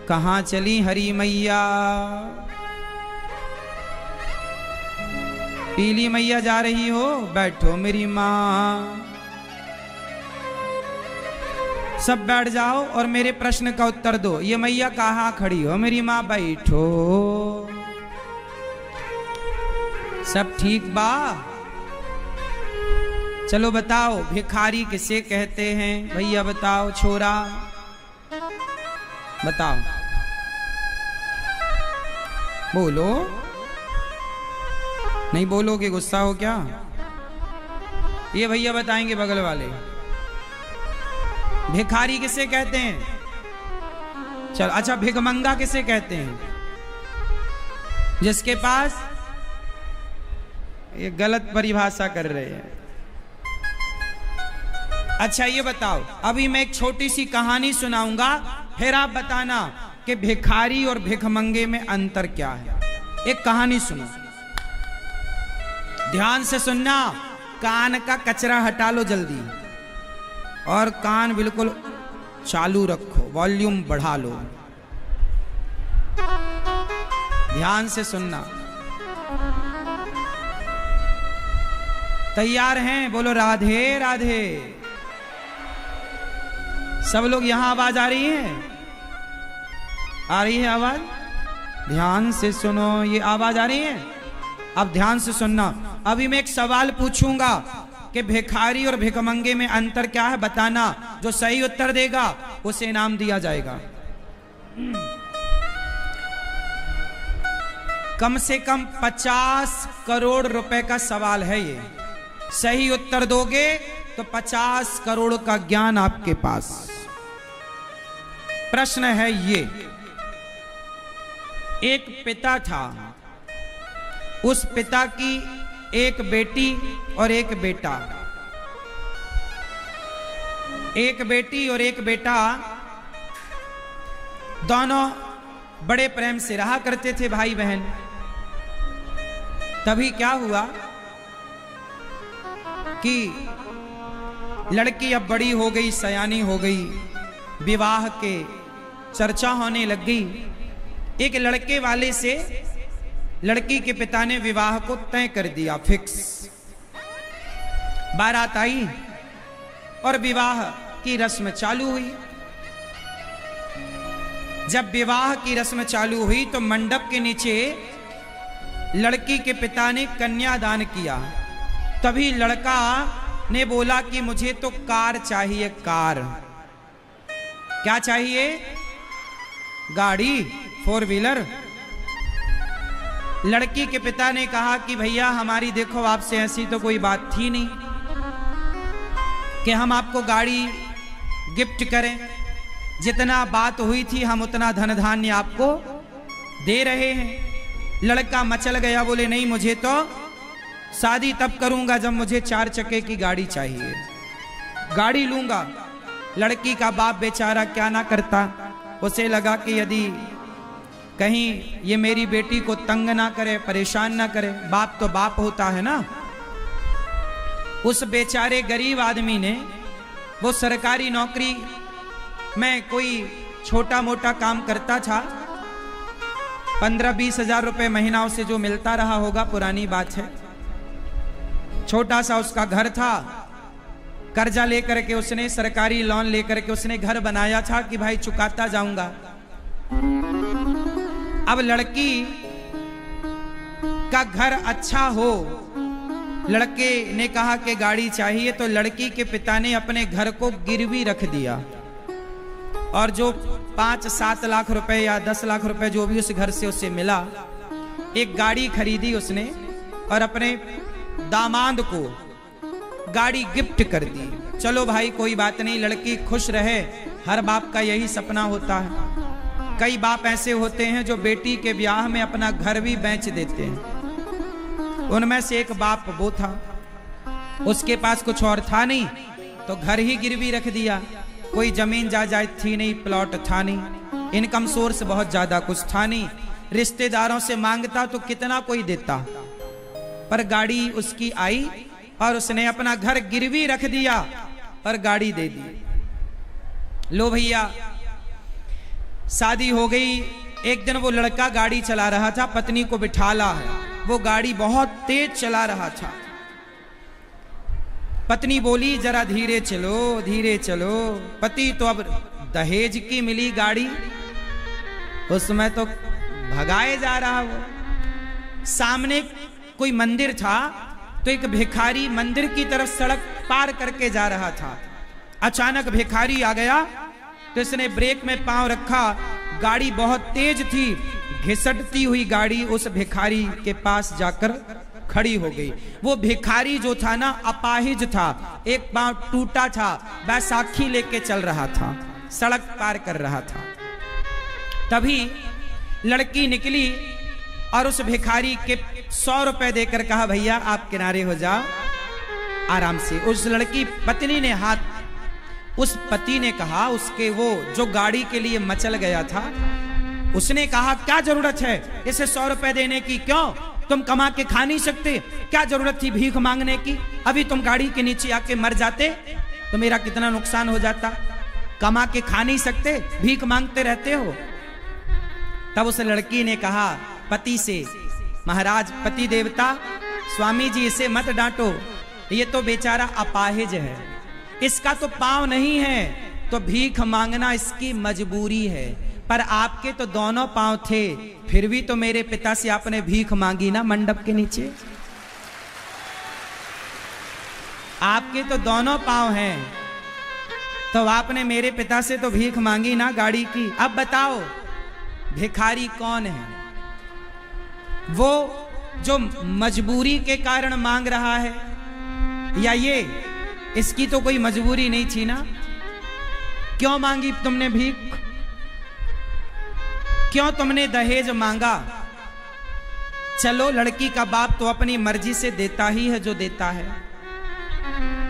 कहाँ चली हरी मैया? पीली मैया जा रही हो, बैठो मेरी माँ। सब बैठ जाओ और मेरे प्रश्न का उत्तर दो। ये मैया कहाँ खड़ी हो मेरी माँ? बैठो। सब ठीक बा? चलो बताओ, भिखारी किसे कहते हैं? भैया बताओ, छोरा बताओ, बोलो। नहीं बोलोगे गुस्सा हो क्या? ये भैया बताएंगे बगल वाले। भिखारी किसे कहते हैं? चल अच्छा, भिखमंगा किसे कहते हैं? जिसके पास, ये गलत परिभाषा कर रहे हैं। अच्छा ये बताओ, अभी मैं एक छोटी सी कहानी सुनाऊंगा, फिर आप बताना कि भिखारी और भिखमंगे में अंतर क्या है। एक कहानी सुनो, ध्यान से सुनना, कान का कचरा हटा लो जल्दी और कान बिल्कुल चालू रखो, वॉल्यूम बढ़ा लो, ध्यान से सुनना। तैयार हैं? बोलो राधे राधे। सब लोग यहां आवाज आ रही है? आ रही है आवाज? ध्यान से सुनो, ये आवाज आ रही है? अब ध्यान से सुनना। अभी मैं एक सवाल पूछूंगा कि भिखारी और भिखमंगे में अंतर क्या है, बताना। जो सही उत्तर देगा उसे इनाम दिया जाएगा। कम से कम 50 करोड़ रुपए का सवाल है ये। सही उत्तर दोगे तो 50 करोड़ का ज्ञान आपके पास। प्रश्न है ये, एक पिता था, उस पिता की एक बेटी और एक बेटा। एक बेटी और एक बेटा दोनों बड़े प्रेम से रहा करते थे, भाई बहन। तभी क्या हुआ कि लड़की अब बड़ी हो गई, सयानी हो गई, विवाह के चर्चा होने लग गई। एक लड़के वाले से लड़की के पिता ने विवाह को तय कर दिया, फिक्स। बारात आई और विवाह की रस्म चालू हुई। जब विवाह की रस्म चालू हुई तो मंडप के नीचे लड़की के पिता ने कन्यादान किया। तभी लड़का ने बोला कि मुझे तो कार चाहिए, कार। क्या चाहिए? गाड़ी, 4 व्हीलर। लड़की के पिता ने कहा कि भैया हमारी देखो, आपसे ऐसी तो कोई बात थी नहीं कि हम आपको गाड़ी गिफ्ट करें। जितना बात हुई थी हम उतना धन धान्य आपको दे रहे हैं। लड़का मचल गया, बोले नहीं, मुझे तो शादी तब करूंगा जब मुझे 4 चक्के की गाड़ी चाहिए, गाड़ी लूंगा। लड़की का बाप बेचारा क्या ना करता, उसे लगा कि यदि कहीं ये मेरी बेटी को तंग ना करे, परेशान ना करे, बाप तो बाप होता है ना। उस बेचारे गरीब आदमी ने, वो सरकारी नौकरी में कोई छोटा मोटा काम करता था, 15-20 हजार रुपए महीना उसे जो मिलता रहा होगा, पुरानी बात है। छोटा सा उसका घर था, कर्जा लेकर के उसने, सरकारी लोन लेकर के उसने घर बनाया था कि भाई चुकाता जाऊंगा। अब लड़की का घर अच्छा हो, लड़के ने कहा कि गाड़ी चाहिए, तो लड़की के पिता ने अपने घर को गिरवी रख दिया और जो 5-7 लाख रुपए या 10 लाख रुपए जो भी उस घर से उसे मिला, एक गाड़ी खरीदी उसने और अपने दामाद को गाड़ी गिफ्ट कर दी। चलो भाई कोई बात नहीं, लड़की खुश रहे, हर बाप का यही सपना होता है। कई बाप ऐसे होते हैं जो बेटी के ब्याह में अपना घर भी बेच देते हैं। उनमें से एक बाप वो था, उसके पास कुछ और था नहीं तो घर ही गिरवी रख दिया। कोई जमीन जायदाद थी नहीं, प्लॉट था नहीं, इनकम सोर्स बहुत ज्यादा कुछ था नहीं, रिश्तेदारों से मांगता तो कितना कोई देता, पर गाड़ी उसकी आई और उसने अपना घर गिरवी रख दिया और गाड़ी दे दी। लो भैया, शादी हो गई। एक दिन वो लड़का गाड़ी चला रहा था, पत्नी को बिठाला है, वो गाड़ी बहुत तेज चला रहा था। पत्नी बोली जरा धीरे चलो, धीरे चलो। पति तो अब दहेज की मिली गाड़ी, उसमें तो भगाए जा रहा। वो सामने कोई मंदिर था, तो एक भिखारी मंदिर की तरफ सड़क पार करके जा रहा था। अचानक भिखारी आ गया, तो इसने ब्रेक में पांव रखा। गाड़ी बहुत तेज थी, घिसटती हुई गाड़ी उस भिखारी के पास जाकर खड़ी हो गई। वो भिखारी जो था ना, अपाहिज था, एक पांव टूटा था, बैसाखी लेके चल रहा था, सड़क पार कर रहा था। तभी लड़की निकली और उस भिखारी के 100 रुपए देकर कहा, भैया आप किनारे हो जाओ आराम से। उस लड़की पत्नी ने हाथ, उस पति ने कहा, उसके वो जो गाड़ी के लिए मचल गया था, उसने कहा क्या जरूरत है इसे 100 रुपए देने की? क्यों, तुम कमा के खा नहीं सकते? क्या जरूरत थी भीख मांगने की? अभी तुम गाड़ी के नीचे आके मर जाते तो मेरा कितना नुकसान हो जाता। कमा के खा नहीं सकते, भीख मांगते रहते हो। तब उस लड़की ने कहा पति से, महाराज पति देवता, स्वामी जी इसे मत डांटो, ये तो बेचारा अपाहिज है, इसका तो पांव नहीं है, तो भीख मांगना इसकी मजबूरी है। पर आपके तो दोनों पांव थे, फिर भी तो मेरे पिता से आपने भीख मांगी ना मंडप के नीचे। आपके तो दोनों पांव हैं, तो आपने मेरे पिता से तो भीख मांगी ना गाड़ी की। अब बताओ भिखारी कौन है? वो जो मजबूरी के कारण मांग रहा है, या ये इसकी तो कोई मजबूरी नहीं थी ना? क्यों मांगी तुमने भीख? क्यों तुमने दहेज मांगा? चलो लड़की का बाप तो अपनी मर्जी से देता ही है जो देता है।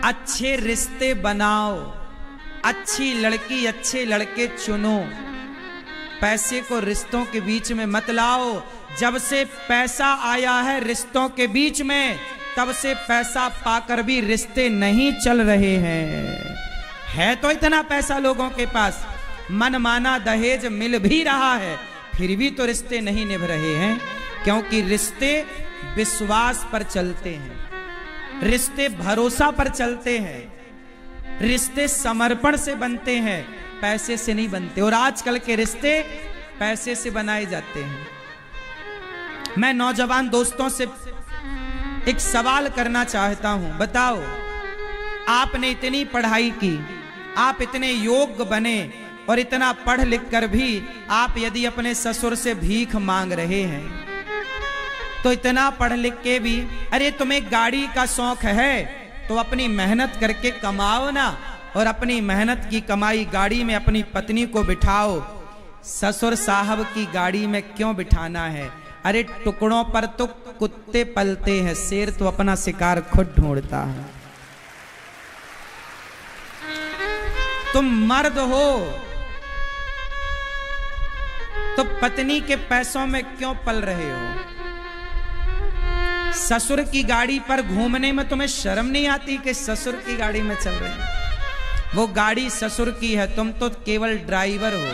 अच्छे रिश्ते बनाओ, अच्छी लड़की अच्छे लड़के चुनो, पैसे को रिश्तों के बीच में मत लाओ। जब से पैसा आया है रिश्तों के बीच में, तब से पैसा पाकर भी रिश्ते नहीं चल रहे हैं। है तो इतना पैसा लोगों के पास, मनमाना दहेज मिल भी रहा है, फिर भी तो रिश्ते नहीं निभ रहे हैं। क्योंकि रिश्ते विश्वास पर चलते हैं, रिश्ते भरोसा पर चलते हैं, रिश्ते समर्पण से बनते हैं, पैसे से नहीं बनते। और आजकल के रिश्ते पैसे से बनाए जाते हैं। मैं नौजवान दोस्तों से एक सवाल करना चाहता हूं, बताओ आपने इतनी पढ़ाई की, आप इतने योग्य बने, और इतना पढ़ लिख कर भी आप यदि अपने ससुर से भीख मांग रहे हैं, तो इतना पढ़ लिख के भी, अरे तुम्हें गाड़ी का शौक है तो अपनी मेहनत करके कमाओ ना, और अपनी मेहनत की कमाई गाड़ी में अपनी पत्नी को बिठाओ। ससुर साहब की गाड़ी में क्यों बिठाना है? अरे टुकड़ों पर तो कुत्ते पलते हैं, शेर तो अपना शिकार खुद ढूंढता है। तुम मर्द हो तो पत्नी के पैसों में क्यों पल रहे हो? ससुर की गाड़ी पर घूमने में तुम्हें शर्म नहीं आती कि ससुर की गाड़ी में चल रहे हैं? वो गाड़ी ससुर की है, तुम तो केवल ड्राइवर हो।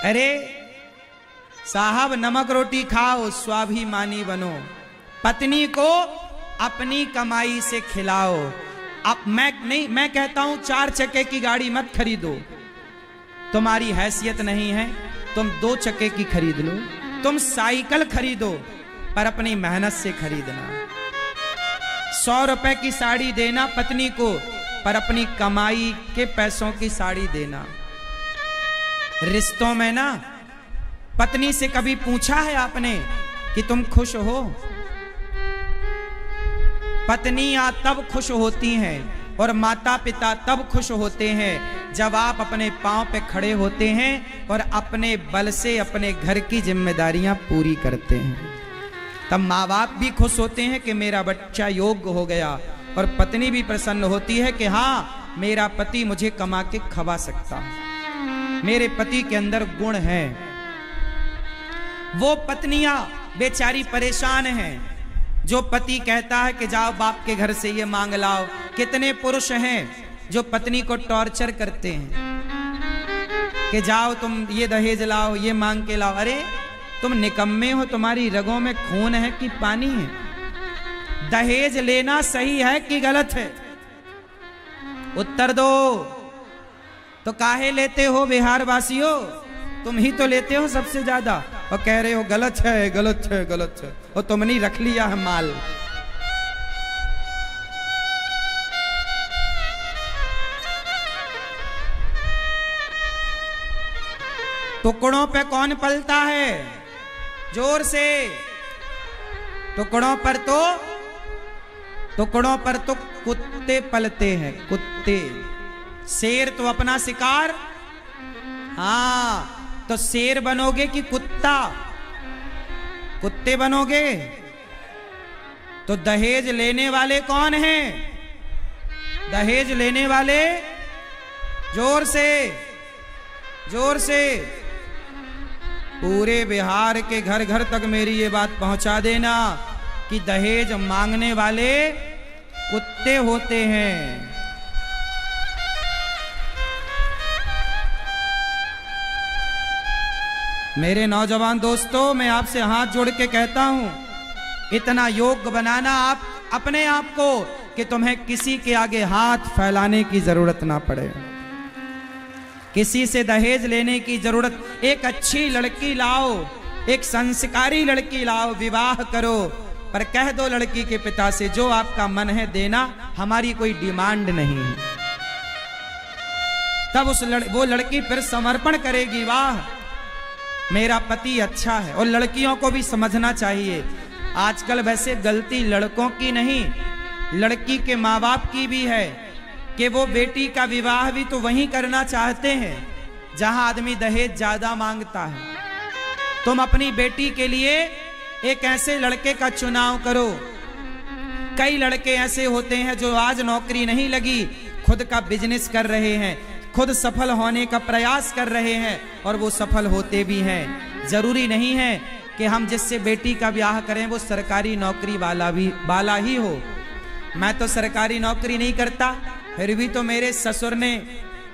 अरे साहब नमक रोटी खाओ, स्वाभिमानी बनो, पत्नी को अपनी कमाई से खिलाओ। अब मैं कहता हूं 4 चक्के की गाड़ी मत खरीदो, तुम्हारी हैसियत नहीं है, तुम 2 चक्के की खरीद लो। तुम साइकिल खरीदो पर अपनी मेहनत से खरीदना। 100 रुपए की साड़ी देना पत्नी को, पर अपनी कमाई के पैसों की साड़ी देना। रिश्तों में ना, पत्नी से कभी पूछा है आपने कि तुम खुश हो? पत्नियां तब खुश होती हैं और माता पिता तब खुश होते हैं जब आप अपने पांव पे खड़े होते हैं और अपने बल से अपने घर की जिम्मेदारियां पूरी करते हैं। तब माँ बाप भी खुश होते हैं कि मेरा बच्चा योग्य हो गया, और पत्नी भी प्रसन्न होती है कि हाँ मेरा पति मुझे कमा के खवा सकता है, मेरे पति के अंदर गुण है। वो पत्नियां बेचारी परेशान हैं जो पति कहता है कि जाओ बाप के घर से ये मांग लाओ। कितने पुरुष हैं जो पत्नी को टॉर्चर करते हैं, कि जाओ तुम ये दहेज लाओ, ये मांग के लाओ। अरे तुम निकम्मे हो, तुम्हारी रगों में खून है कि पानी है? दहेज लेना सही है कि गलत है? उत्तर दो। तो काहे लेते हो बिहार वासियों? तुम ही तो लेते हो सबसे ज्यादा, और कह रहे हो गलत है, गलत है, गलत है, और तुमने रख लिया है माल। टुकड़ों पे कौन पलता है? जोर से। टुकड़ों पर तो कुत्ते पलते हैं, कुत्ते। शेर तो अपना शिकार, हाँ, तो शेर बनोगे कि कुत्ता? कुत्ते बनोगे। तो दहेज लेने वाले कौन हैं? दहेज लेने वाले, जोर से, जोर से। पूरे बिहार के घर घर तक मेरी ये बात पहुंचा देना कि दहेज मांगने वाले कुत्ते होते हैं। मेरे नौजवान दोस्तों, मैं आपसे हाथ जोड़ के कहता हूं, इतना योग्य बनाना आप अपने आप को कि तुम्हें किसी के आगे हाथ फैलाने की जरूरत ना पड़े, किसी से दहेज लेने की जरूरत। एक अच्छी लड़की लाओ, एक संस्कारी लड़की लाओ, विवाह करो, पर कह दो लड़की के पिता से जो आपका मन है देना, हमारी कोई डिमांड नहीं है। तब वो लड़की फिर समर्पण करेगी, वाह मेरा पति अच्छा है। और लड़कियों को भी समझना चाहिए, आजकल वैसे गलती लड़कों की नहीं, लड़की के माँ बाप की भी है कि वो बेटी का विवाह भी तो वहीं करना चाहते हैं जहां आदमी दहेज ज्यादा मांगता है। तुम अपनी बेटी के लिए एक ऐसे लड़के का चुनाव करो। कई लड़के ऐसे होते हैं जो आज नौकरी नहीं लगी, खुद का बिजनेस कर रहे हैं, खुद सफल होने का प्रयास कर रहे हैं, और वो सफल होते भी हैं। जरूरी नहीं है कि हम जिससे बेटी का ब्याह करें वो सरकारी नौकरी वाला ही हो। मैं तो सरकारी नौकरी नहीं करता, फिर भी तो मेरे ससुर ने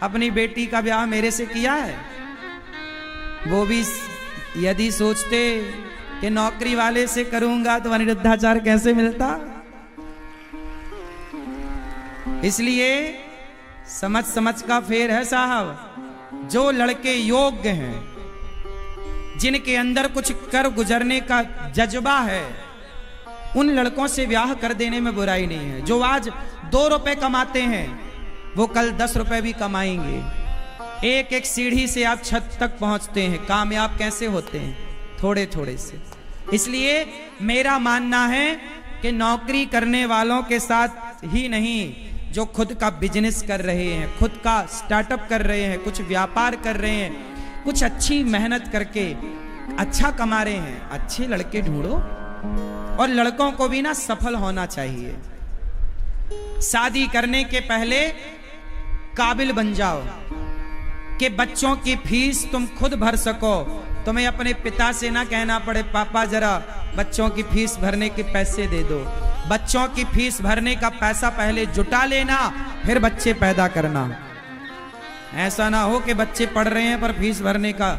अपनी बेटी का ब्याह मेरे से किया है। वो भी यदि सोचते कि नौकरी वाले से करूंगा तो अनिरुद्धाचार कैसे मिलता। इसलिए समझ समझ का फेर है साहब। जो लड़के योग्य हैं, जिनके अंदर कुछ कर गुजरने का जज्बा है, उन लड़कों से ब्याह कर देने में बुराई नहीं है। जो आज 2 रुपए कमाते हैं वो कल 10 रुपए भी कमाएंगे। एक एक सीढ़ी से आप छत तक पहुंचते हैं। कामयाब कैसे होते हैं? थोड़े थोड़े से। इसलिए मेरा मानना है कि नौकरी करने वालों के साथ ही नहीं, जो खुद का बिजनेस कर रहे हैं, खुद का स्टार्टअप कर रहे हैं, कुछ व्यापार कर रहे हैं, कुछ अच्छी मेहनत करके अच्छा कमा रहे हैं, अच्छे लड़के ढूंढो। और लड़कों को भी ना सफल होना चाहिए। शादी करने के पहले काबिल बन जाओ कि बच्चों की फीस तुम खुद भर सको। तुम्हें अपने पिता से ना कहना पड़े पापा जरा बच्चों की फीस भरने के पैसे दे दो। बच्चों की फीस भरने का पैसा पहले जुटा लेना, फिर बच्चे पैदा करना। ऐसा ना हो कि बच्चे पढ़ रहे हैं पर फीस भरने का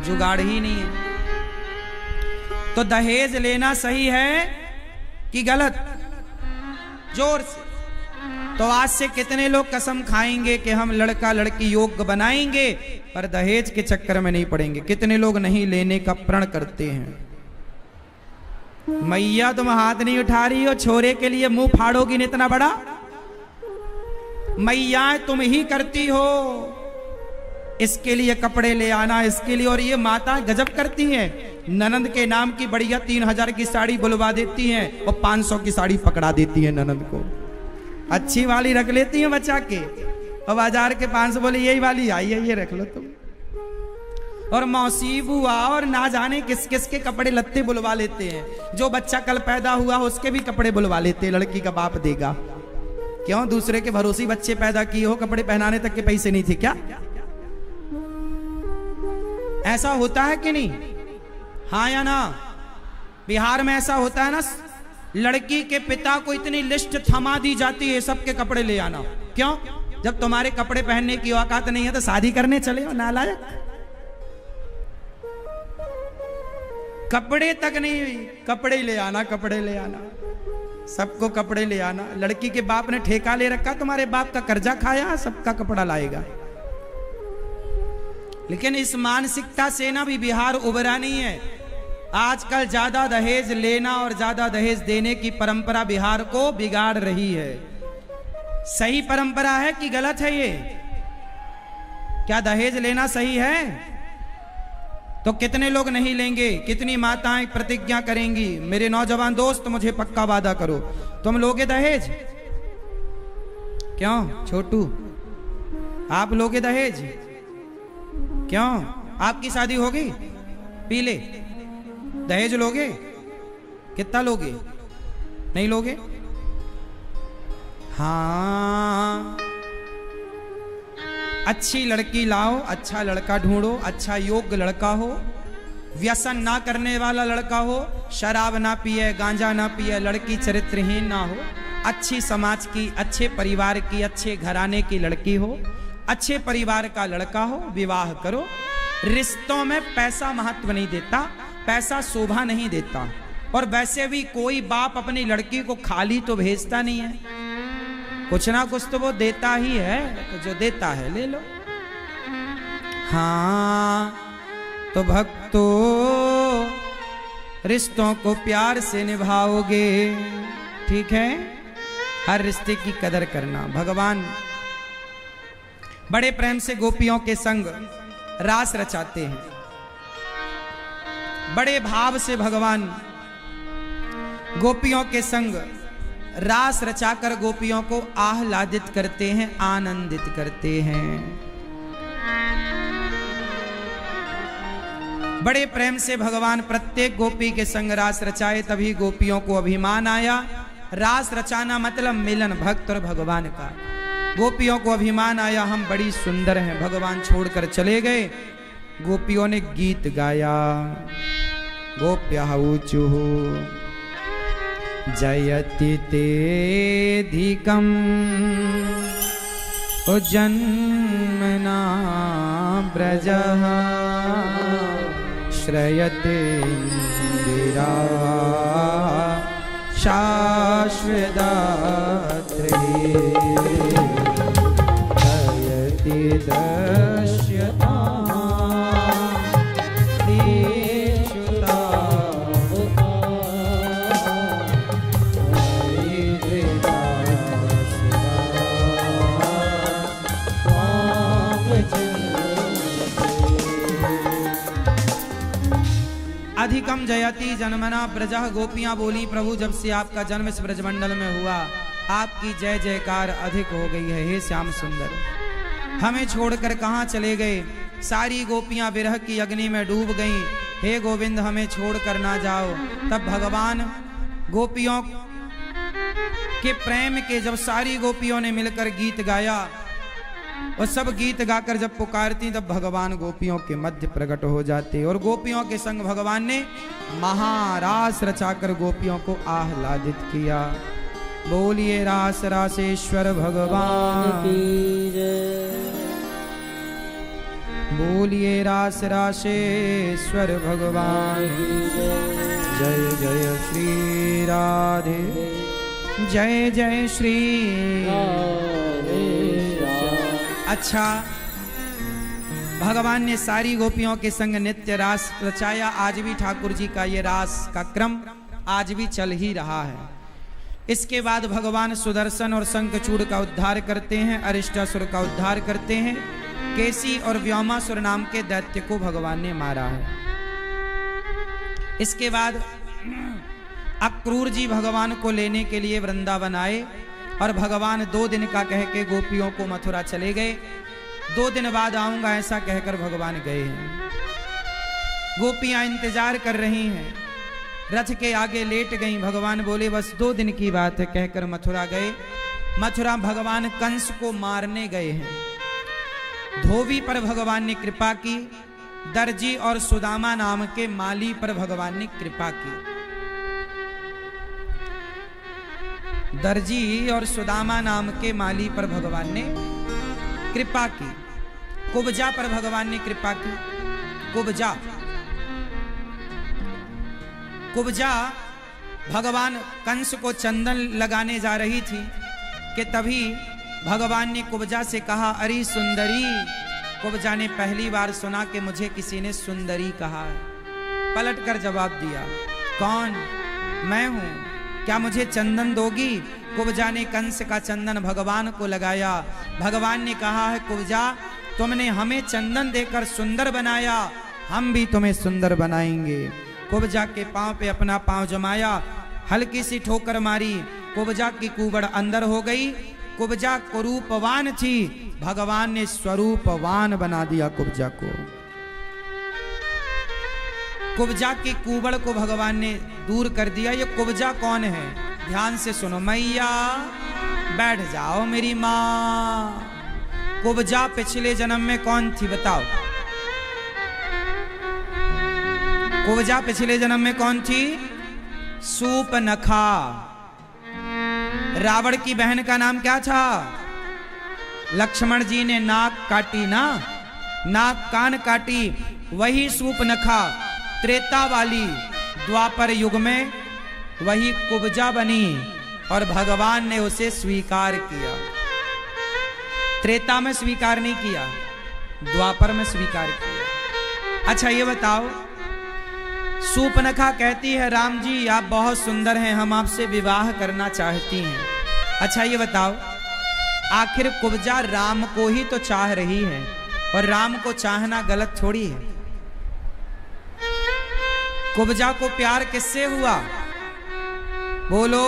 जुगाड़ ही नहीं है। तो दहेज लेना सही है कि गलत? जोर से। तो आज से कितने लोग कसम खाएंगे कि हम लड़का लड़की योग्य बनाएंगे पर दहेज के चक्कर में नहीं पड़ेंगे? कितने लोग नहीं लेने का प्रण करते हैं? मैया तुम हाथ नहीं उठा रही हो, छोरे के लिए मुंह फाड़ोगी नहीं इतना बड़ा? मैया तुम ही करती हो, इसके लिए कपड़े ले आना, इसके लिए। और ये माता गजब करती हैं, ननंद के नाम की बढ़िया 3000 की साड़ी बुलवा देती हैं और 500 की साड़ी पकड़ा देती है ननंद को। अच्छी वाली रख लेती हैं बचा के, और बाजार के 500 बोले यही वाली आई है, ये रख लो तुम। और मौसी बुआ और ना जाने किस किस के कपड़े लत्ते बुलवा लेते हैं। जो बच्चा कल पैदा हुआ उसके भी कपड़े बुलवा लेते हैं, लड़की का बाप देगा। क्यों? दूसरे के भरोसे बच्चे पैदा किए हो, कपड़े पहनाने तक के पैसे नहीं थे क्या? ऐसा होता है कि नहीं? हाँ या ना? बिहार में ऐसा होता है ना, लड़की के पिता को इतनी लिस्ट थमा दी जाती है सबके कपड़े ले आना। क्यों? जब तुम्हारे कपड़े पहनने की औकात नहीं है तो शादी करने चले हो नालायक। कपड़े तक नहीं हुई, कपड़े ले आना, कपड़े ले आना, सबको कपड़े ले आना। लड़की के बाप ने ठेका ले रखा, तुम्हारे बाप का कर्जा खाया, सबका कपड़ा लाएगा। लेकिन इस मानसिकता से ना भी बिहार उबरा नहीं है। आजकल ज्यादा दहेज लेना और ज्यादा दहेज देने की परंपरा बिहार को बिगाड़ रही है। सही परंपरा है कि गलत है ये? क्या दहेज लेना सही है? तो कितने लोग नहीं लेंगे? कितनी माताएं प्रतिज्ञा करेंगी? मेरे नौजवान दोस्त मुझे पक्का वादा करो, तुम लोगे दहेज? क्यों छोटू, आप लोगे दहेज? क्यों? आपकी शादी होगी? पी ले, दहेज लोगे? कितना लोगे? नहीं लोगे? हाँ, अच्छी लड़की लाओ, अच्छा लड़का ढूंढो, अच्छा योग्य लड़का हो, व्यसन ना करने वाला लड़का हो, शराब ना पिए, गांजा ना पिए, लड़की चरित्रहीन ना हो, अच्छी समाज की, अच्छे परिवार की, अच्छे घराने की लड़की हो, अच्छे परिवार का लड़का हो, विवाह करो। रिश्तों में पैसा महत्व नहीं देता, पैसा शोभा नहीं देता। और वैसे भी कोई बाप अपनी लड़की को खाली तो भेजता नहीं है, कुछ ना कुछ तो वो देता ही है, तो जो देता है ले लो। हाँ तो भक्तों, रिश्तों को प्यार से निभाओगे, ठीक है? हर रिश्ते की कदर करना। भगवान बड़े प्रेम से गोपियों के संग रास रचाते हैं, बड़े भाव से भगवान गोपियों के संग रास रचाकर गोपियों को आह्लादित करते हैं, आनंदित करते हैं। बड़े प्रेम से भगवान प्रत्येक गोपी के संग रास रचाए, तभी गोपियों को अभिमान आया। रास रचाना मतलब मिलन भक्त और भगवान का। गोपियों को अभिमान आया, हम बड़ी सुंदर हैं, भगवान छोड़कर चले गए। गोपियों ने गीत गाया, गोप्यः ऊचुः जयति तेधिकम् जन्मना ब्रजः श्रयते इंदिरा शाश्वदात्रे जयति दश्यता अधिकम जयति जन्मना ब्रजः। गोपियां बोली, प्रभु जब से आपका जन्म इस ब्रजमंडल में हुआ, आपकी जय जयकार अधिक हो गई है। हे श्याम सुंदर, हमें छोड़कर कहां चले गए? सारी गोपियां विरह की अग्नि में डूब गईं। हे गोविंद, हमें छोड़कर ना जाओ। तब भगवान गोपियों के प्रेम के जब सारी गोपियों ने मिलकर गीत गाया, और सब गीत गाकर जब पुकारती, तब भगवान गोपियों के मध्य प्रकट हो जाते। और गोपियों के संग भगवान ने महारास रचाकर गोपियों को आह्लादित किया। बोलिए रास रासेश्वर भगवान की जय। बोलिए रास रासेश्वर भगवान की जय। जय जय श्री राधे, जय जय श्री राधे। अच्छा, भगवान ने सारी गोपियों के संग नित्य रास रचाया। आज भी ठाकुर जी का ये रास का क्रम आज भी चल ही रहा है। इसके बाद भगवान सुदर्शन और शंखचूड़ का उद्धार करते हैं, अरिष्टासुर का उद्धार करते हैं। केसी और व्योमासुर नाम के दैत्य को भगवान ने मारा है। इसके बाद अक्रूर जी भगवान को लेने के लिए वृंदावन आए, और भगवान 2 दिन का कह के गोपियों को मथुरा चले गए। 2 दिन बाद आऊंगा ऐसा कहकर भगवान गए हैं। गोपियां इंतजार कर रही हैं, रथ के आगे लेट गईं। भगवान बोले बस 2 दिन की बात है, कहकर मथुरा गए। मथुरा भगवान कंस को मारने गए हैं। धोबी पर भगवान ने कृपा की, दर्जी और सुदामा नाम के माली पर भगवान ने कृपा की। दर्जी और सुदामा नाम के माली पर भगवान ने कृपा की, कुब्जा पर भगवान ने कृपा की। कुब्जा भगवान कंस को चंदन लगाने जा रही थी कि तभी भगवान ने कुब्जा से कहा, अरे सुंदरी। कुब्जा ने पहली बार सुना कि मुझे किसी ने सुंदरी कहा है। पलट कर जवाब दिया, कौन? मैं हूं, क्या मुझे चंदन दोगी? कुब्जा ने कंस का चंदन भगवान को लगाया। भगवान ने कहा है, कुब्जा तुमने हमें चंदन देकर सुंदर बनाया, हम भी तुम्हें सुंदर बनाएंगे। कुब्जा के पांव पे अपना पांव जमाया, हल्की सी ठोकर मारी, कुब्जा की कुबड़ अंदर हो गई। कुब्जा कुरूपवान थी, भगवान ने स्वरूपवान बना दिया कुब्जा को। कुब्जा की कुबड़ को भगवान ने दूर कर दिया। ये कुब्जा कौन है? ध्यान से सुनो। मैया बैठ जाओ मेरी माँ। कुब्जा पिछले जन्म में कौन थी बताओ? कुब्जा पिछले जन्म में कौन थी? सूपनखा। रावण की बहन का नाम क्या था? लक्ष्मण जी ने नाक काटी ना, नाक कान काटी, वही सूपनखा त्रेता वाली द्वापर युग में वही कुब्जा बनी और भगवान ने उसे स्वीकार किया। त्रेता में स्वीकार नहीं किया, द्वापर में स्वीकार किया। अच्छा ये बताओ, सूपनखा कहती है, राम जी आप बहुत सुंदर हैं, हम आपसे विवाह करना चाहती हैं। अच्छा ये बताओ, आखिर कुब्जा राम को ही तो चाह रही है और राम को चाहना गलत थोड़ी है। कुब्जा को प्यार किससे हुआ? बोलो,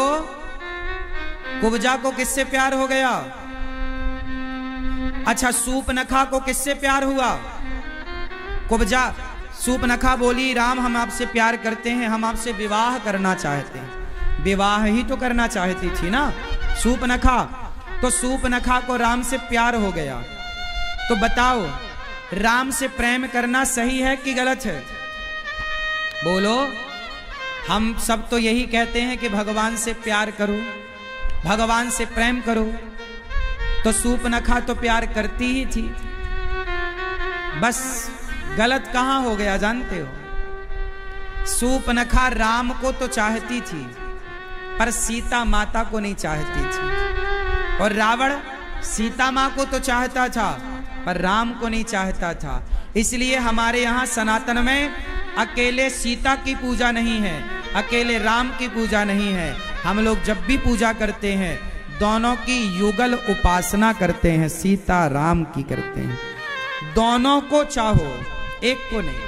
कुब्जा को किससे प्यार हो गया? अच्छा सूपनखा को किससे प्यार हुआ? कुब्जा, सूपनखा बोली, राम हम आपसे प्यार करते हैं, हम आपसे विवाह करना चाहते हैं। विवाह ही तो करना चाहती थी ना सूपनखा। तो सूपनखा को राम से प्यार हो गया। तो बताओ, राम से प्रेम करना सही है कि गलत है? बोलो। हम सब तो यही कहते हैं कि भगवान से प्यार करो, भगवान से प्रेम करो। तो सूपनखा तो प्यार करती ही थी, बस गलत कहां हो गया जानते हो? सूपनखा राम को तो चाहती थी पर सीता माता को नहीं चाहती थी, और रावण सीता मां को तो चाहता था पर राम को नहीं चाहता था। इसलिए हमारे यहाँ सनातन में अकेले सीता की पूजा नहीं है, अकेले राम की पूजा नहीं है। हम लोग जब भी पूजा करते हैं दोनों की युगल उपासना करते हैं, सीता राम की करते हैं। दोनों को चाहो, एक को नहीं।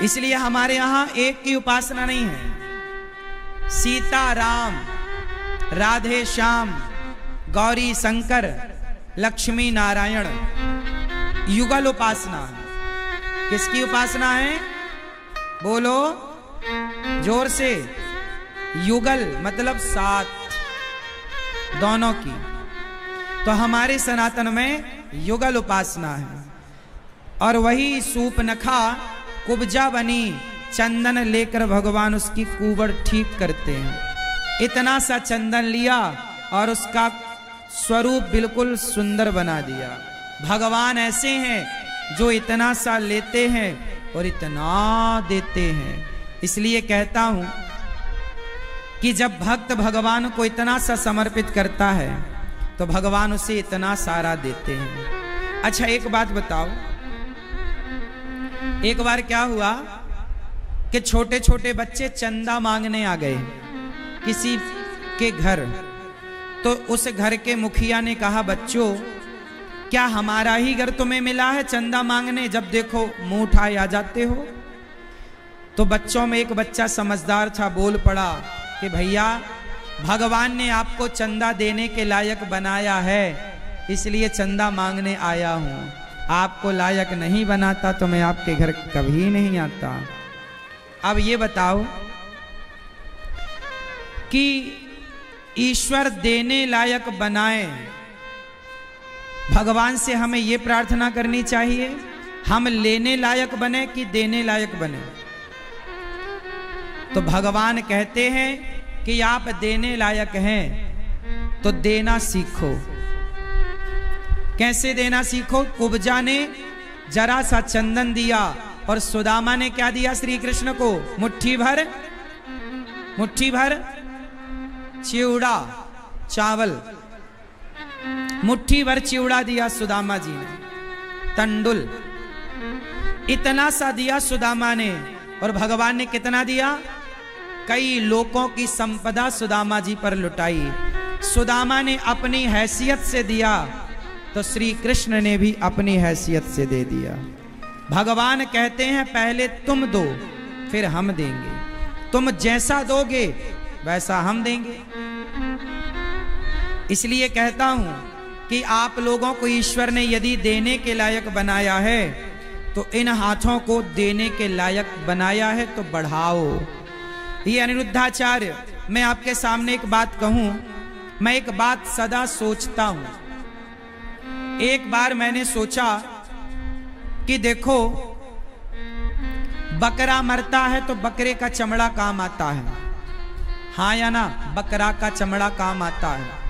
इसलिए हमारे यहां एक की उपासना नहीं है। सीता राम, राधे श्याम, गौरी शंकर, लक्ष्मी नारायण, युगल उपासना। किसकी उपासना है? बोलो जोर से। युगल मतलब साथ, दोनों की। तो हमारे सनातन में युगल उपासना है। और वही सूपनखा कुब्जा बनी, चंदन लेकर भगवान उसकी कुबड़ ठीक करते हैं। इतना सा चंदन लिया और उसका स्वरूप बिल्कुल सुंदर बना दिया। भगवान ऐसे हैं जो इतना सा लेते हैं और इतना देते हैं। इसलिए कहता हूं कि जब भक्त भगवान को इतना सा समर्पित करता है तो भगवान उसे इतना सारा देते हैं। अच्छा एक बात बताओ, एक बार क्या हुआ कि छोटे छोटे बच्चे चंदा मांगने आ गए किसी के घर। तो उस घर के मुखिया ने कहा, बच्चों क्या हमारा ही घर तुम्हें मिला है चंदा मांगने, जब देखो मुंह उठाए आ जाते हो? तो बच्चों में एक बच्चा समझदार था, बोल पड़ा कि भैया भगवान ने आपको चंदा देने के लायक बनाया है, इसलिए चंदा मांगने आया हूं। आपको लायक नहीं बनाता तो मैं आपके घर कभी नहीं आता। अब ये बताओ कि ईश्वर देने लायक बनाए, भगवान से हमें ये प्रार्थना करनी चाहिए हम लेने लायक बने कि देने लायक बने? तो भगवान कहते हैं कि आप देने लायक हैं तो देना सीखो। कैसे देना सीखो। कुब्जा ने जरा सा चंदन दिया और सुदामा ने क्या दिया श्री कृष्ण को? मुट्ठी भर चिवड़ा चावल, मुट्ठी भर चिवड़ा दिया सुदामा जी ने, तंडुल इतना सा दिया सुदामा ने। और भगवान ने कितना दिया? कई लोगों की संपदा सुदामा जी पर लुटाई। सुदामा ने अपनी हैसियत से दिया तो श्री कृष्ण ने भी अपनी हैसियत से दे दिया। भगवान कहते हैं पहले तुम दो फिर हम देंगे, तुम जैसा दोगे वैसा हम देंगे। इसलिए कहता हूं कि आप लोगों को ईश्वर ने यदि देने के लायक बनाया है तो इन हाथों को देने के लायक बनाया है तो बढ़ाओ। ये अनिरुद्धाचार्य, मैं आपके सामने एक बात कहूं, मैं एक बात सदा सोचता हूं। एक बार मैंने सोचा कि देखो बकरा मरता है तो बकरे का चमड़ा काम आता है, हाँ या ना? बकरा का चमड़ा काम आता है।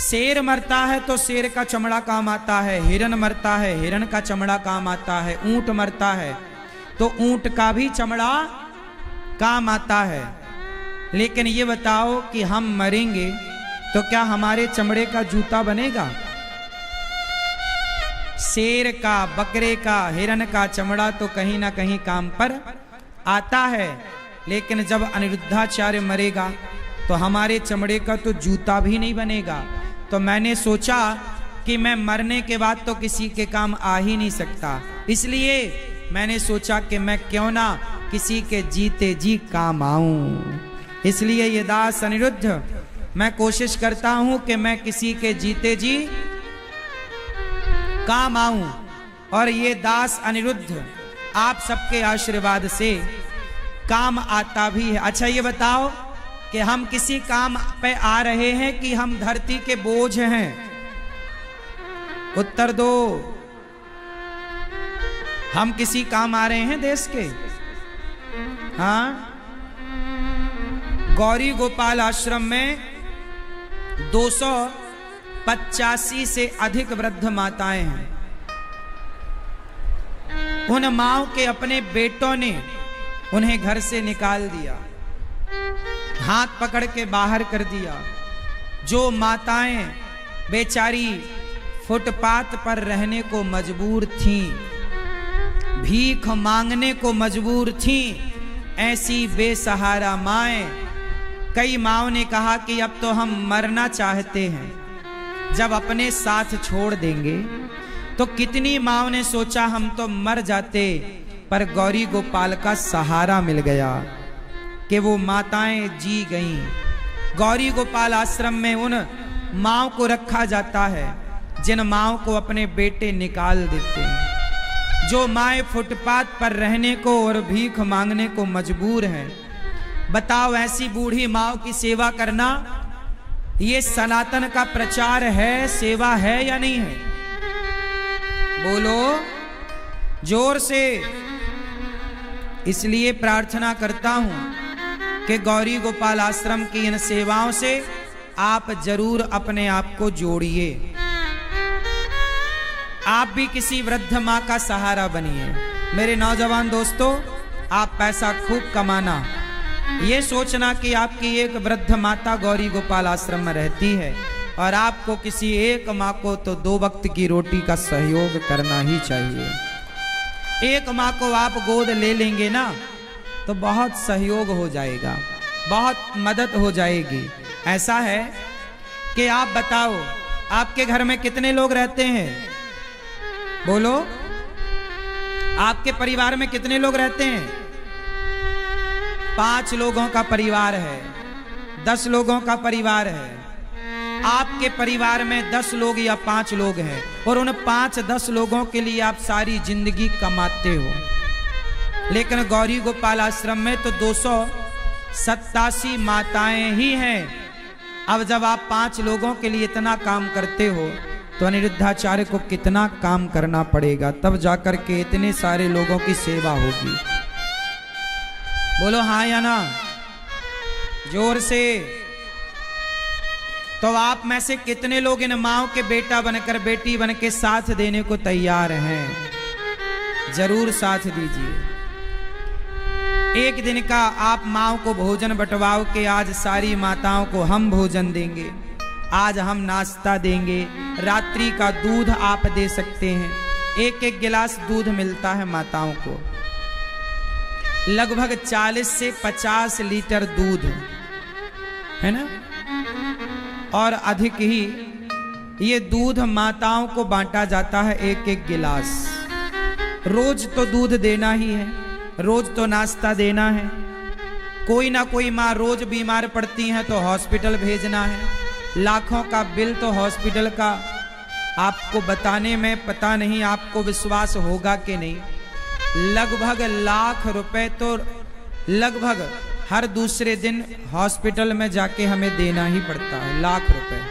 शेर मरता है तो शेर का चमड़ा काम आता है, हिरन मरता है हिरन का चमड़ा काम आता है, ऊंट मरता है तो ऊंट का भी चमड़ा काम आता है। लेकिन ये बताओ कि हम मरेंगे तो क्या हमारे चमड़े का जूता बनेगा? शेर का, बकरे का, हिरन का चमड़ा तो कहीं ना कहीं काम पर आता है, लेकिन जब अनिरुद्धाचार्य मरेगा तो हमारे चमड़े का तो जूता भी नहीं बनेगा। तो मैंने सोचा कि मैं मरने के बाद तो किसी के काम आ ही नहीं सकता, इसलिए मैंने सोचा कि मैं क्यों ना किसी के जीते जी काम आऊं। इसलिए ये दास अनिरुद्ध, मैं कोशिश करता हूं कि मैं किसी के जीते जी काम आऊं। और ये दास अनिरुद्ध आप सबके आशीर्वाद से काम आता भी है। अच्छा ये बताओ कि हम किसी काम पे आ रहे हैं कि हम धरती के बोझ हैं? उत्तर दो। हम किसी काम आ रहे हैं देश के? हाँ, गौरी गोपाल आश्रम में 285 से अधिक वृद्ध माताएं हैं। उन माओं के अपने बेटों ने उन्हें घर से निकाल दिया, हाथ पकड़ के बाहर कर दिया। जो माताएं बेचारी फुटपाथ पर रहने को मजबूर थीं, भीख मांगने को मजबूर थीं, ऐसी बेसहारा माएं, कई माओं ने कहा कि अब तो हम मरना चाहते हैं, जब अपने साथ छोड़ देंगे। तो कितनी माओं ने सोचा हम तो मर जाते, पर गौरी गोपाल का सहारा मिल गया कि वो माताएं जी गईं। गौरी गोपाल आश्रम में उन माओं को रखा जाता है जिन माओं को अपने बेटे निकाल देते हैं, जो माएं फुटपाथ पर रहने को और भीख मांगने को मजबूर हैं। बताओ ऐसी बूढ़ी माओं की सेवा करना ये सनातन का प्रचार है, सेवा है या नहीं है? बोलो जोर से। इसलिए प्रार्थना करता हूं कि गौरी गोपाल आश्रम की इन सेवाओं से आप जरूर अपने आप को जोड़िए। आप भी किसी वृद्ध मां का सहारा बनिए। मेरे नौजवान दोस्तों, आप पैसा खूब कमाना, ये सोचना कि आपकी एक वृद्ध माता गौरी गोपाल आश्रम में रहती है और आपको किसी एक माँ को तो 2 वक्त की रोटी का सहयोग करना ही चाहिए। एक माँ को आप गोद ले लेंगे ना तो बहुत सहयोग हो जाएगा, बहुत मदद हो जाएगी। ऐसा है कि आप बताओ आपके घर में कितने लोग रहते हैं? बोलो, आपके परिवार में कितने लोग रहते हैं? 5 लोगों का परिवार है, 10 लोगों का परिवार है। आपके परिवार में 10 लोग या 5 लोग हैं और उन 5-10 लोगों के लिए आप सारी जिंदगी कमाते हो। लेकिन गौरी गोपाल आश्रम में तो 287 माताएं ही हैं। अब जब आप 5 लोगों के लिए इतना काम करते हो तो अनिरुद्धाचार्य को कितना काम करना पड़ेगा, तब जाकर के इतने सारे लोगों की सेवा होगी। बोलो हाँ या ना, जोर से। तो तो आप में से कितने लोग इन माओ के बेटा बनकर बेटी बन के साथ देने को तैयार हैं? जरूर साथ दीजिए। एक दिन का आप माओ को भोजन बंटवाओ के आज सारी माताओं को हम भोजन देंगे, आज हम नाश्ता देंगे। रात्रि का दूध आप दे सकते हैं, एक एक गिलास दूध मिलता है माताओं को। लगभग 40 से 50 लीटर दूध है ना, और अधिक ही ये दूध माताओं को बांटा जाता है, एक एक गिलास। रोज तो दूध देना ही है, रोज तो नाश्ता देना है। कोई ना कोई माँ रोज बीमार पड़ती है तो हॉस्पिटल भेजना है। लाखों का बिल तो हॉस्पिटल का आपको बताने में पता नहीं आपको विश्वास होगा कि नहीं, लगभग लाख रुपए तो लगभग हर दूसरे दिन हॉस्पिटल में जाके हमें देना ही पड़ता है, लाख रुपए।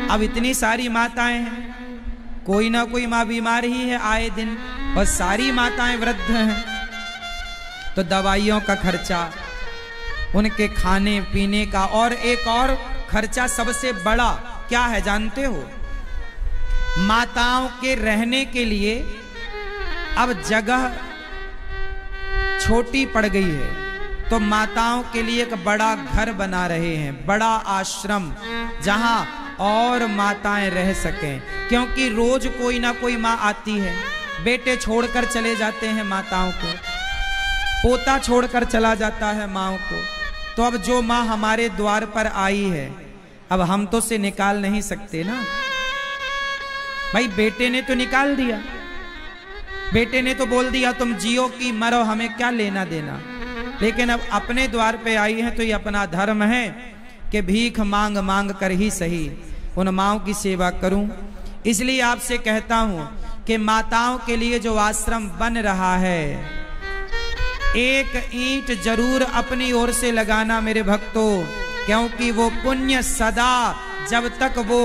अब इतनी सारी माताएं हैं, कोई ना कोई माँ बीमार ही है आए दिन, और सारी माताएं वृद्ध हैं, तो दवाइयों का खर्चा, उनके खाने पीने का, और एक और खर्चा सबसे बड़ा क्या है जानते हो? माताओं के रहने के लिए अब जगह छोटी पड़ गई है, तो माताओं के लिए एक बड़ा घर बना रहे हैं, बड़ा आश्रम, जहां और माताएं रह सकें। क्योंकि रोज कोई ना कोई माँ आती है, बेटे छोड़कर चले जाते हैं माताओं को, पोता छोड़कर चला जाता है माँओं को। तो अब जो माँ हमारे द्वार पर आई है, अब हम तो से निकाल नहीं सकते ना भाई। बेटे ने तो निकाल दिया, बेटे ने तो बोल दिया तुम जियो कि मरो, हमें क्या लेना देना। लेकिन अब अपने द्वार पे आई है तो ये अपना धर्म है कि भीख मांग मांग कर ही सही उन माँओं की सेवा करूं। इसलिए आपसे कहता हूं कि माताओं के लिए जो आश्रम बन रहा है, एक ईंट जरूर अपनी ओर से लगाना मेरे भक्तों, क्योंकि वो पुण्य सदा जब तक वो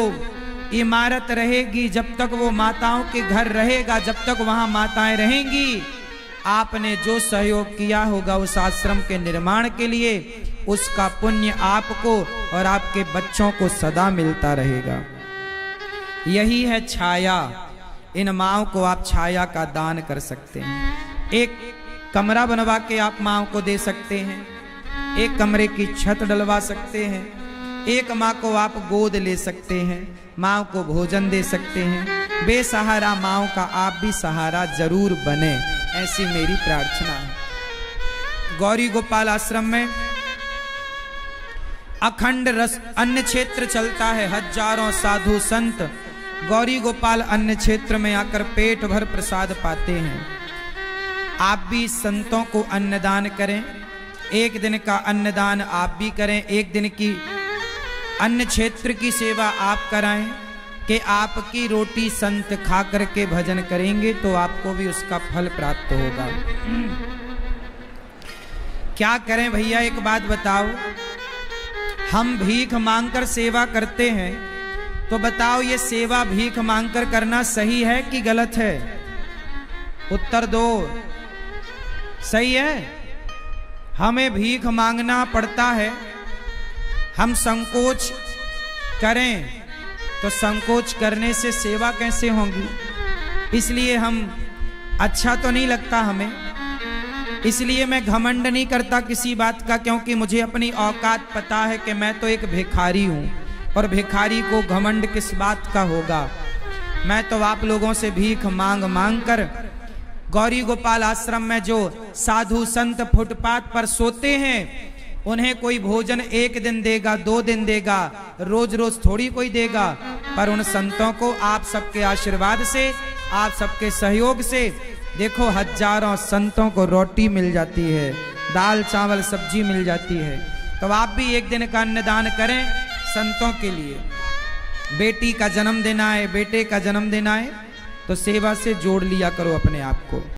इमारत रहेगी, जब तक वो माताओं के घर रहेगा, जब तक वहां माताएं रहेंगी, आपने जो सहयोग किया होगा उस आश्रम के निर्माण के लिए, उसका पुण्य आपको और आपके बच्चों को सदा मिलता रहेगा। यही है छाया। इन माँओं को आप छाया का दान कर सकते हैं। एक कमरा बनवा के आप माँ को दे सकते हैं, एक कमरे की छत डलवा सकते हैं, एक माँ को आप गोद ले सकते हैं, माँ को भोजन दे सकते हैं। बेसहारा माँ का आप भी सहारा जरूर बने, ऐसी मेरी प्रार्थना है। गौरी गोपाल आश्रम में अखंड रस अन्न क्षेत्र चलता है। हजारों साधु संत गौरी गोपाल अन्न क्षेत्र में आकर पेट भर प्रसाद पाते हैं। आप भी संतों को अन्नदान करें, एक दिन का अन्नदान आप भी करें, एक दिन की अन्न क्षेत्र की सेवा आप कराएं कि आपकी रोटी संत खा करके भजन करेंगे तो आपको भी उसका फल प्राप्त होगा। क्या करें भैया, एक बात बताओ, हम भीख मांगकर सेवा करते हैं, तो बताओ ये सेवा भीख मांगकर करना सही है कि गलत है? उत्तर दो। सही है। हमें भीख मांगना पड़ता है, हम संकोच करें तो संकोच करने से सेवा कैसे होगी? इसलिए हम अच्छा तो नहीं लगता हमें, इसलिए मैं घमंड नहीं करता किसी बात का, क्योंकि मुझे अपनी औकात पता है कि मैं तो एक भिखारी हूँ, और भिखारी को घमंड किस बात का होगा। मैं तो आप लोगों से भीख मांग मांग कर, गौरी गोपाल आश्रम में जो साधु संत फुटपाथ पर सोते हैं, उन्हें कोई भोजन एक दिन देगा, 2 दिन देगा, रोज रोज थोड़ी कोई देगा, पर उन संतों को आप सबके आशीर्वाद से, आप सबके सहयोग से, देखो हजारों संतों को रोटी मिल जाती है, दाल चावल सब्जी मिल जाती है। तो आप भी एक दिन का अन्नदान करें संतों के लिए। बेटी का जन्म देना है, बेटे का जन्म देना है, तो सेवा से जोड़ लिया करो अपने आप को।